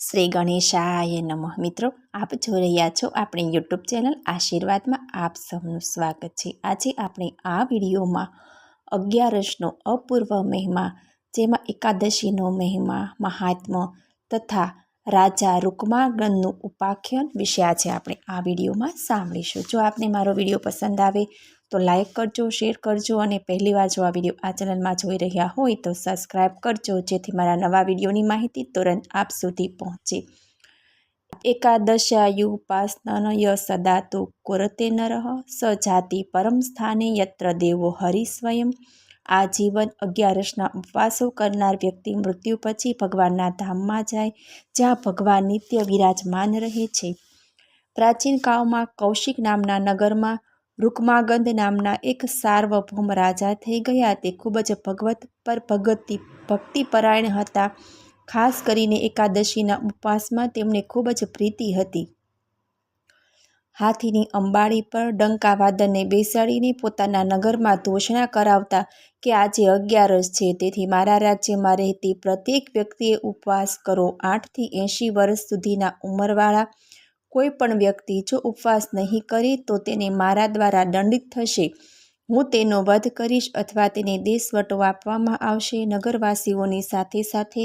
શ્રી ગણેશાય નમઃ. મિત્રો, આપ જોઈ રહ્યા છો આપણી યુટ્યુબ ચેનલ આશીર્વાદમાં આપ સૌનું સ્વાગત છે. આજે આપણે આ વિડીયોમાં 11નો અપૂર્વ મહિમા, જેમાં એકાદશીનો મહિમા, મહાત્મ્ય તથા રાજા રૂકમાગનનું ઉપાખ્યાન વિશે આજે આપણે આ વિડીયોમાં સાંભળીશું. જો આપને મારો વિડીયો પસંદ આવે તો લાઈક કરજો, શેર કરજો અને પહેલીવાર જો આ વિડીયો આ ચેનલમાં જોઈ રહ્યા હોય તો સબસ્ક્રાઈબ કરજો, જેથી મારા નવા વિડીયોની માહિતી તુરંત આપ સુધી પહોંચે. એકાદશાયુપાસનય સદા તો કુરતે નરઃ સ જાતિ પરમ સ્થાને યત્ર દેવો હરિ સ્વયં. આ જીવન 11ના ઉપવાસો કરનાર વ્યક્તિ મૃત્યુ પછી ભગવાનના ધામમાં જાય, જ્યાં ભગવાન નિત્ય વિરાજમાન રહે છે. પ્રાચીન કાળમાં કૌશિક નામના નગરમાં રૂકમાગંધ નામના એક સાર્વભૌમ રાજા થઈ ગયા. તે ખૂબ જ ભક્તિપરાયણ હતા. ખાસ કરીને એકાદશીના ઉપવાસમાં તેમને ખૂબ જ પ્રીતિ હતી. હાથીની અંબાડી પર ડંકાવાદનને બેસાડીને પોતાના નગરમાં ઘોષણા કરાવતા કે આજે 11 છે, તેથી મારા રાજ્યમાં રહેતી પ્રત્યેક વ્યક્તિએ ઉપવાસ કરો. 8 થી 80 વર્ષ સુધીના ઉંમરવાળા કોઈ પણ વ્યક્તિ જો ઉપવાસ નહીં કરે તો તેને મારા દ્વારા દંડિત થશે. હું તેનો વધ કરીશ અથવા તેને દેશવટો આપવામાં આવશે. નગરવાસીઓની સાથે સાથે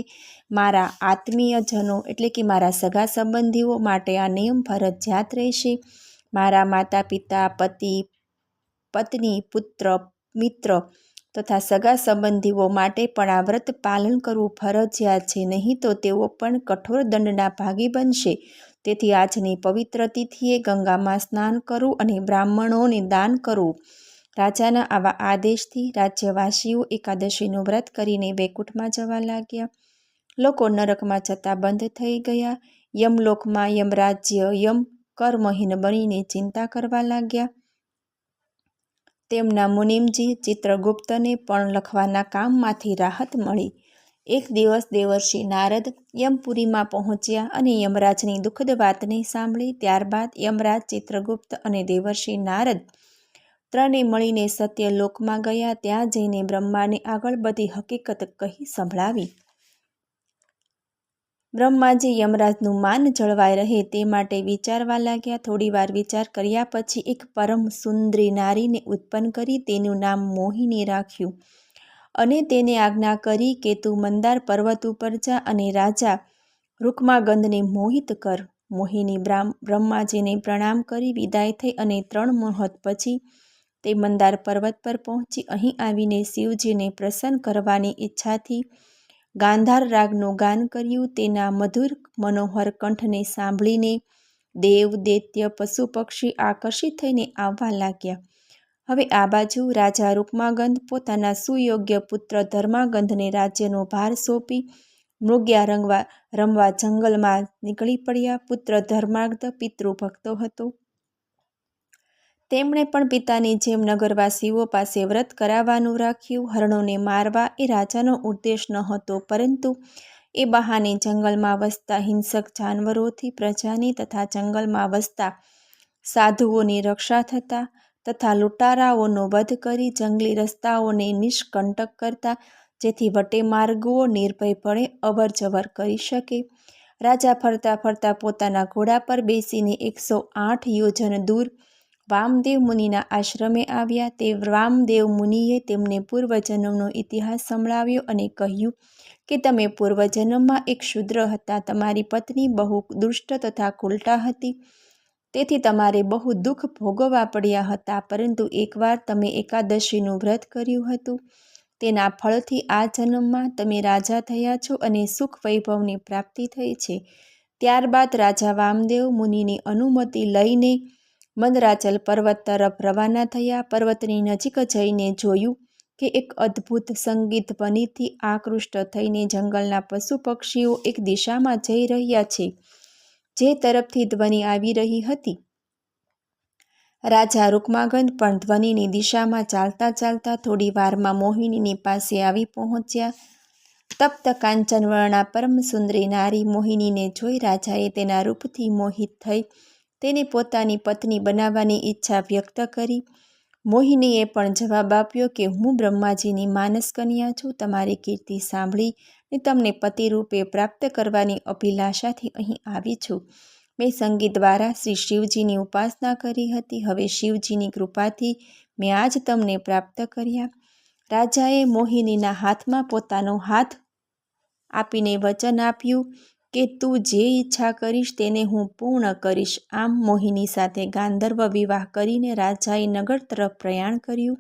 મારા આત્મીયજનો એટલે કે મારા સગા સંબંધીઓ માટે આ નિયમ ફરજિયાત રહેશે. મારા માતા પિતા, પતિ, પત્ની, પુત્ર, મિત્ર તથા સગા સંબંધીઓ માટે પણ આ વ્રત પાલન કરવું ફરજિયાત છે, નહીં તો તેઓ પણ કઠોર દંડના ભાગી બનશે. તેથી આજની પવિત્ર તિથિએ ગંગામાં સ્નાન કરવું અને બ્રાહ્મણોને દાન કરવું. રાજાના આવા આદેશથી રાજ્યવાસીઓ એકાદશીનું વ્રત કરીને વૈકુંઠમાં જવા લાગ્યા. લોકો નરકમાં જતા બંધ થઈ ગયા. યમલોકમાં યમરાજ્ય યમ કર્મહીન બનીને ચિંતા કરવા લાગ્યા. તેમના મુનિમજી ચિત્રગુપ્તને પણ લખવાના કામમાંથી રાહત મળી. એક દિવસ દેવર્ષિ નારદ યમપુરીમાં પહોંચ્યા અને યમરાજની દુઃખદ વાતને સાંભળી. ત્યારબાદ યમરાજ, ચિત્રગુપ્ત અને દેવર્ષિ નારદ ત્રણે મળીને સત્યલોકમાં ગયા. ત્યાં જઈને બ્રહ્માને આગળ બધી હકીકત કહી સંભળાવી. બ્રહ્માજી યમરાજનું માન જળવાઈ રહે તે માટે વિચારવા લાગ્યા. થોડીવાર વિચાર કર્યા પછી એક પરમ સુંદરી નારીને ઉત્પન્ન કરી તેનું નામ મોહિની રાખ્યું અને તેને આજ્ઞા કરી કે તું મંદાર પર્વત ઉપર જા અને રાજા રૂકમાગંધને મોહિત કર. મોહિની બ્રહ્માજીને પ્રણામ કરી વિદાય થઈ અને 3 મુહૂર્ત પછી તે મંદાર પર્વત પર પહોંચી. અહીં આવીને શિવજીને પ્રસન્ન કરવાની ઈચ્છાથી ગાંધાર રાગનું ગાન કર્યું. તેના મધુર મનોહર કંઠને સાંભળીને દેવ, દૈત્ય, પશુ પક્ષી આકર્ષિત થઈને આવવા લાગ્યા. હવે આ બાજુ રાજા રૂકમાગંધ પોતાના સુયોગ્ય પુત્ર ધર્માગંધને રાજ્યનો ભાર સોંપી મૃગ્યા રમવા જંગલમાં નીકળી પડ્યા. પુત્ર ધર્માગંધ પિતૃભક્તો હતો. તેમણે પણ પિતાની જેમ નગરવાસીઓ પાસે વ્રત કરાવવાનું રાખ્યું. હરણોને મારવા એ રાજાનો ઉદ્દેશ ન હતો, પરંતુ એ બહાને જંગલમાં વસતા હિંસક જાનવરોથી પ્રજાની તથા જંગલમાં વસતા સાધુઓની રક્ષા થતા તથા લૂંટારાઓનો વધ કરી જંગલી રસ્તાઓને નિષ્કંટક કરતા, જેથી વટેમાર્ગુઓ નિર્ભયપણે અવરજવર કરી શકે. રાજા ફરતા ફરતા પોતાના ઘોડા પર બેસીને 108 યોજન દૂર વામદેવ મુનિના આશ્રમે આવ્યા. તે વામદેવ મુનિએ તેમને પૂર્વજન્મનો ઇતિહાસ સંભળાવ્યો અને કહ્યું કે તમે પૂર્વજન્મમાં એક શૂદ્ર હતા. તમારી પત્ની બહુ દુષ્ટ તથા કુલટા હતી, તેથી તમારે બહુ દુઃખ ભોગવવા પડ્યા હતા. પરંતુ એકવાર તમે એકાદશીનું વ્રત કર્યું હતું, તેના ફળથી આ જન્મમાં તમે રાજા થયા છો અને સુખ વૈભવની પ્રાપ્તિ થઈ છે. ત્યારબાદ રાજા વામદેવ મુનિની અનુમતિ લઈને મંદરાચલ પર્વત તરફ રવાના થયા. પર્વતની નજીક જઈને જોયું કે એક અદ્ભુત સંગીત ધ્વનિથી આકૃષ્ટ થઈને જંગલના પશુ પક્ષીઓ એક દિશામાં જઈ રહ્યા છે, જે તરફથી ધ્વનિ આવી રહી હતી. રાજા રૂકમાગંધ પણ ધ્વનિની દિશામાં ચાલતા ચાલતા થોડી વારમાં મોહિનીની પાસે આવી પહોંચ્યા. તપ્ત કાંચનવર્ણા પરમ સુંદરી નારી મોહિનીને જોઈ રાજાએ તેના રૂપથી મોહિત થઈ તેને પોતાની પત્ની બનાવવાની ઈચ્છા વ્યક્ત કરી. મોહિનીએ પણ જવાબ આપ્યો કે હું બ્રહ્માજીની માનસ કન્યા છું. તમારી કીર્તિ સાંભળીને તમને પતિરૂપે પ્રાપ્ત કરવાની અભિલાષાથી અહીં આવી છું. મેં સંગીત દ્વારા શ્રી શિવજીની ઉપાસના કરી હતી. હવે શિવજીની કૃપાથી મેં આજ તમને પ્રાપ્ત કર્યા. રાજાએ મોહિનીના હાથમાં પોતાનો હાથ આપીને વચન આપ્યું કે તું જે ઈચ્છા કરીશ તેને હું પૂર્ણ કરીશ. આમ મોહિની સાથે ગાંધર્વ વિવાહ કરીને રાજાએ નગર તરફ પ્રયાણ કર્યું.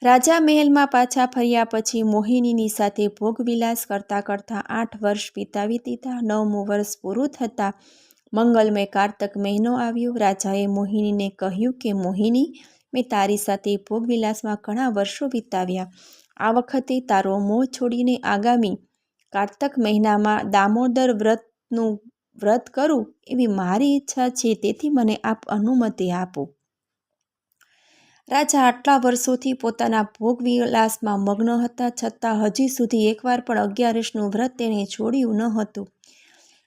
રાજા મહેલમાં પાછા ફર્યા પછી મોહિનીની સાથે ભોગવિલાસ કરતાં કરતાં 8 વર્ષ વિતાવી દીધા. 9મું વર્ષ પૂરું થતાં મંગલમય કારતક મહિનો આવ્યો. રાજાએ મોહિનીને કહ્યું કે મોહિની, મેં તારી સાથે ભોગવિલાસમાં ઘણા વર્ષો વિતાવ્યા. આ વખતે તારો મોહ છોડીને આગામી કારતક મહિનામાં દામોદર વ્રતનું વ્રત કરું એવી મારી ઈચ્છા છે. તેથી મને આપ અનુમતિ આપો. રાજા આટલા વર્ષોથી પોતાના ભોગવિલાસમાં મગ્ન હતા, છતાં હજી સુધી એકવાર પણ 11 વ્રત તેણે છોડ્યું ન હતું.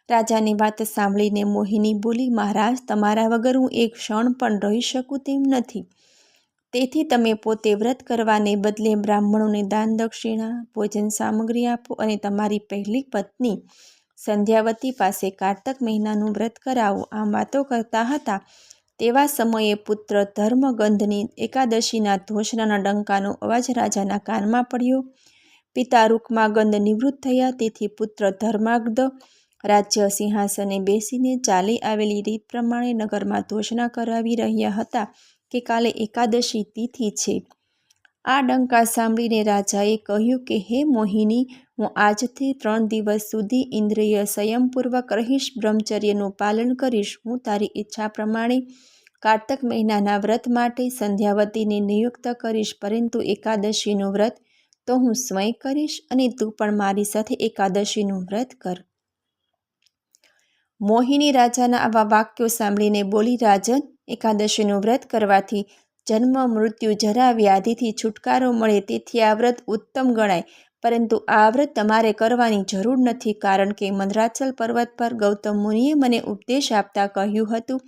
રાજાની વાત સાંભળીને મોહિની બોલી, મહારાજ, તમારા વગર હું એક ક્ષણ પણ રહી શકું તેમ નથી. તેથી તમે પોતે વ્રત કરવાને બદલે બ્રાહ્મણોને દાન દક્ષિણા, ભોજન સામગ્રી આપો અને તમારી પહેલી પત્ની સંધ્યાવતી પાસે કારતક મહિનાનું વ્રત કરાવો. આમ વાતો કરતા હતા તેવા સમયે પુત્ર ધર્મગંધની એકાદશીના ધોષણાના ડંકાનો અવાજ રાજાના કાનમાં પડ્યો. પિતા રૂકમાગંધ નિવૃત્ત થયા, તેથી પુત્ર ધર્માગધ રાજ્ય સિંહાસને બેસીને ચાલી આવેલી રીત પ્રમાણે નગરમાં ઘોષણા કરાવી રહ્યા હતા કે કાલે એકાદશી તિથિ છે. આ ડંકા સાંભળીને રાજાએ કહ્યું કે હે મોહિની, હું આજથી 3 દિવસ સુધી ઇન્દ્રિય સંયમપૂર્વક રહીશ, બ્રહ્મચર્યનું પાલન કરીશ. હું તારી ઈચ્છા પ્રમાણે કારતક મહિનાના વ્રત માટે સંધ્યાવતીને નિયુક્ત કરીશ, પરંતુ એકાદશીનું વ્રત તો હું સ્વયં કરીશ અને તું પણ મારી સાથે એકાદશીનું વ્રત કર. મોહિની રાજાના આવા વાક્યો સાંભળીને બોલી, રાજન, એકાદશીનું વ્રત કરવાથી જન્મ, મૃત્યુ, જરા, વ્યાધિથી છુટકારો મળે, તેથી આ વ્રત ઉત્તમ ગણાય. પરંતુ આ વ્રત તમારે કરવાની જરૂર નથી, કારણ કે મંદરાચલ પર્વત પર ગૌતમ મુનિએ મને ઉપદેશ આપતા કહ્યું હતું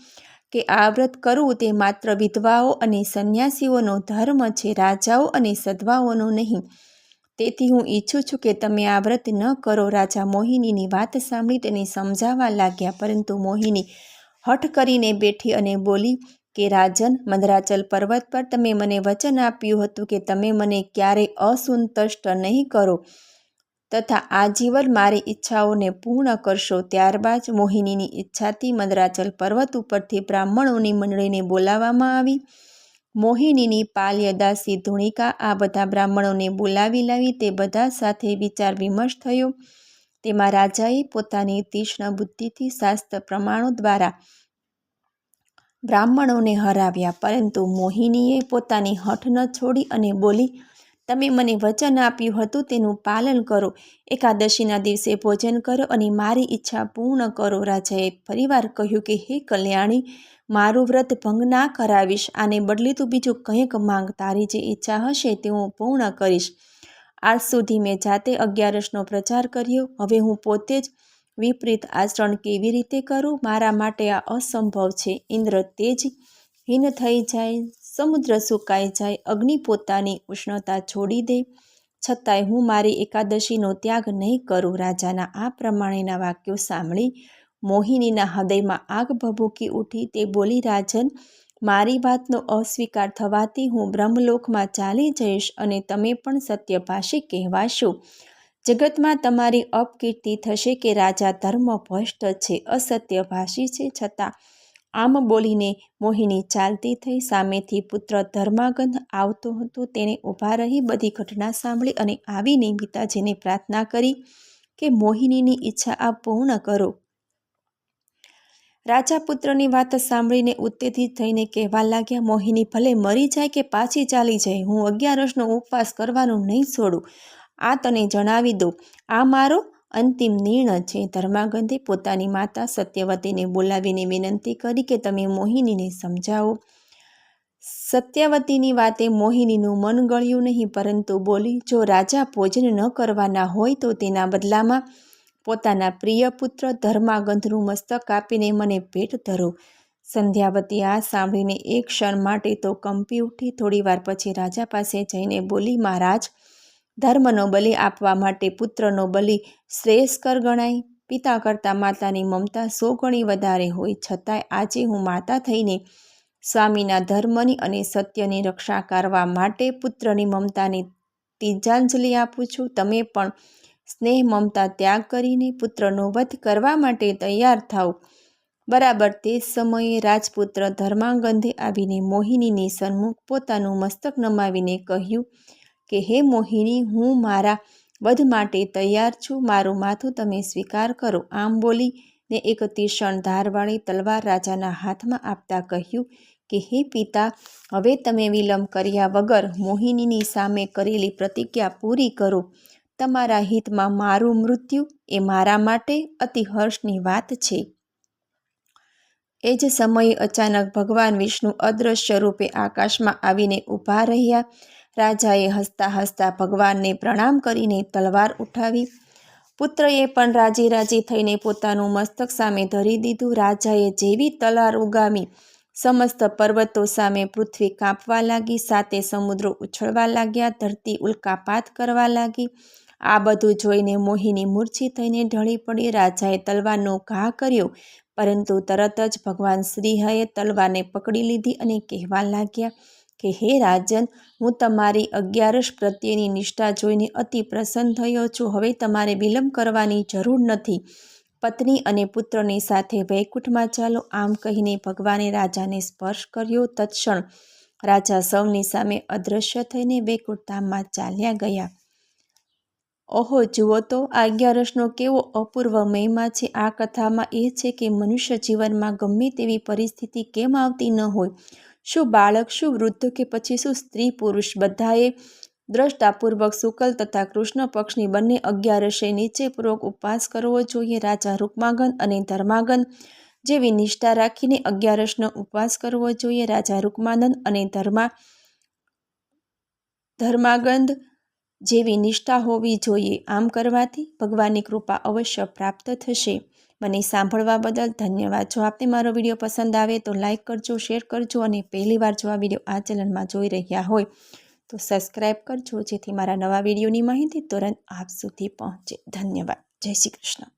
કે આ વ્રત કરવું તે માત્ર વિધવાઓ અને સંન્યાસીઓનો ધર્મ છે, રાજાઓ અને સધવાઓનો નહીં. તેથી હું ઈચ્છું છું કે તમે આ વ્રત ન કરો. રાજા મોહિનીની વાત સાંભળી તેને સમજાવવા લાગ્યા, પરંતુ મોહિની હઠ કરીને બેઠી અને બોલી કે રાજન, મંદરાચલ પર્વત પર તમે મને વચન આપ્યું હતું કે તમે મને ક્યારેય અસંતુષ્ટ નહીં કરો તથા આજીવન મારી ઈચ્છાઓને પૂર્ણ કરશો. ત્યારબાદ મોહિનીની ઈચ્છાથી મંદરાચલ પર્વત ઉપરથી બ્રાહ્મણોની મંડળીને બોલાવવામાં આવી. મોહિનીની પાલ્યદાસી ધુણિકા આ બધા બ્રાહ્મણોને બોલાવી લાવી. તે બધા સાથે વિચાર વિમર્શ થયો. તેમાં રાજાએ પોતાની તીક્ષ્ણ બુદ્ધિથી શાસ્ત્ર પ્રમાણો દ્વારા બ્રાહ્મણોને હરાવ્યા, પરંતુ મોહિનીએ પોતાની હઠ ન છોડી અને બોલી, તમે મને વચન આપ્યું હતું તેનું પાલન કરો. એકાદશીના દિવસે ભોજન કરો અને મારી ઈચ્છા પૂર્ણ કરો. રાજાએ ફરીવાર કહ્યું કે હે કલ્યાણી, મારું વ્રત ભંગ ના કરાવીશ. આને બદલે તું બીજું કંઈક માંગ. તારી જે ઈચ્છા હશે તે હું પૂર્ણ કરીશ. આજ સુધી મેં જાતે 11નો પ્રચાર કર્યો. હવે હું પોતે જ વિપરીત આચરણ કેવી રીતે કરું? મારા માટે આ અસંભવ છે. ઇન્દ્ર તેજ હીન થઈ જાય, સમુદ્ર સુકાઈ જાય, અગ્નિ પોતાની ઉષ્ણતા છોડી દે, છતાંય હું મારી એકાદશીનો ત્યાગ નહીં કરું. રાજાના આ પ્રમાણેના વાક્યો સાંભળી મોહિનીના હૃદયમાં આગ ભભૂકી ઉઠી. તે બોલી, રાજન, મારી વાતનો અસ્વીકાર થવાથી હું બ્રહ્મલોકમાં ચાલી જઈશ અને તમે પણ સત્યભાષી કહેવાશો. જગતમાં તમારી અપકીર્તિ થશે કે રાજા ધર્મભ્રષ્ટ છે, અસત્યભાષી છે. છતાં આમ બોલીને મોહિની ચાલતી થઈ. સામેથી પુત્ર ધર્માગંધ આવતો હતો. તેણે ઊભા રહી બધી ઘટના સાંભળી અને આવીને પિતાજીને પ્રાર્થના કરી કે મોહિનીની ઈચ્છા આપ પૂર્ણ કરો. રાજા પુત્રની વાત સાંભળીને ઉત્તેજિત થઈને કહેવા લાગ્યા, મોહિની ભલે મરી જાય કે પાછી ચાલી જાય, હું 11નો ઉપવાસ કરવાનું નહીં છોડું. આ તને જણાવી દઉં, આ મારો અંતિમ નિર્ણય છે. ધર્માગંધે પોતાની માતા સત્યવતીને બોલાવીને વિનંતી કરી કે તમે મોહિનીને સમજાવો. સત્યવતીની વાતે મોહિનીનું મન ગળ્યું નહીં, પરંતુ બોલી, જો રાજા ભોજન ન કરવાના હોય તો તેના બદલામાં પોતાના પ્રિય પુત્ર ધર્માગંધનું મસ્તક કાપીને મને ભેટ ધરો. સંધ્યાવતી આ સાંભળીને એક ક્ષણ માટે તો કંપી ઉઠી. થોડીવાર પછી રાજા પાસે જઈને બોલી, મહારાજ, ધર્મનો બલિ આપવા માટે પુત્રનો બલિ શ્રેયસ્કર ગણાય. પિતા કરતાં માતાની મમતા 100 ગણી વધારે હોય. છતાંય આજે હું માતા થઈને સ્વામીના ધર્મની અને સત્યની રક્ષા કરવા માટે પુત્રની મમતાને તિજાંજલિ આપું છું. તમે પણ સ્નેહ મમતા ત્યાગ કરીને પુત્રનો વધ કરવા માટે તૈયાર થાવ. બરાબર તે જ સમયે રાજપુત્ર ધર્માંગંધે આવીને મોહિનીની સન્મુખ પોતાનું મસ્તક નમાવીને કહ્યું કે હે મોહિની, હું મારા વધ માટે તૈયાર છું. મારું માથું તમે સ્વીકાર કરો. આમ બોલીને એક તીક્ષ્ણ ધારવાળી તલવાર રાજાના હાથમાં આપતા કહ્યું કે હે પિતા, હવે તમે વિલંબ કર્યા વગર મોહિનીની સામે કરેલી પ્રતિજ્ઞા પૂરી કરો. તમારા હિતમાં મારું મૃત્યુ એ મારા માટે અતિ હર્ષની વાત છે. એ જ સમયે અચાનક ભગવાન વિષ્ણુ અદૃશ્ય રૂપે આકાશમાં આવીને ઊભા રહ્યા. રાજાએ હસતા હસતા ભગવાનને પ્રણામ કરીને તલવાર ઉઠાવી. પુત્રએ પણ રાજી રાજી થઈને પોતાનું મસ્તક સામે ધરી દીધું. રાજાએ જેવી તલવાર ઉગામી, સમસ્ત પર્વતો સામે પૃથ્વી કાંપવા લાગી, સાતે સમુદ્રો ઉછળવા લાગ્યા, ધરતી ઉલ્કાપાત કરવા લાગી. આ બધું જોઈને મોહિની મૂર્છિત થઈને ઢળી પડી. રાજાએ તલવારનો ઘા કર્યો, પરંતુ તરત જ ભગવાન શ્રીહરિએ તલવારને પકડી લીધી અને કહેવા લાગ્યા કે હે રાજન, હું તમારી 11 પ્રત્યેની નિષ્ઠા જોઈને અતિ પ્રસન્ન થયો છું. હવે તમારે વિલંબ કરવાની જરૂર નથી. પત્ની અને પુત્રની સાથે વૈકુંઠમાં ચાલો. આમ કહીને ભગવાને રાજાને સ્પર્શ કર્યો. તત્ક્ષણ રાજા સૌની સામે અદૃશ્ય થઈને વૈકુંઠ ધામમાં ચાલ્યા ગયા. ઓહો, જુઓ તો આ 11નો કેવો અપૂર્વ મહિમા છે. આ કથામાં એ છે કે મનુષ્ય જીવનમાં ગમે તેવી પરિસ્થિતિ કેમ આવતી ન હોય, શું બાળક, શું વૃદ્ધ કે પછી શું સ્ત્રી પુરુષ, બધાએ દ્રષ્ટાપૂર્વક શુક્લ તથા કૃષ્ણ પક્ષની બંને 11 નિશ્ચયપૂર્વક ઉપવાસ કરવો જોઈએ. રાજા રૂકમાગંધ અને ધર્માંગંધ જેવી નિષ્ઠા રાખીને 11નો ઉપવાસ કરવો જોઈએ. રાજા રૂકમાનંદ અને ધર્માંગંધ જેવી નિષ્ઠા હોવી જોઈએ. આમ કરવાથી ભગવાનની કૃપા અવશ્ય પ્રાપ્ત થશે. મને સાંભળવા બદલ ધન્યવાદ. જો આપને મારો વિડીયો પસંદ આવે તો લાઇક કરજો, શેર કરજો અને પહેલીવાર જો આ વિડીયો આ ચેનલમાં જોઈ રહ્યા હોય તો સબસ્ક્રાઈબ કરજો, જેથી મારા નવા વિડીયોની માહિતી તુરંત આપ સુધી પહોંચે. ધન્યવાદ. જય શ્રી કૃષ્ણ.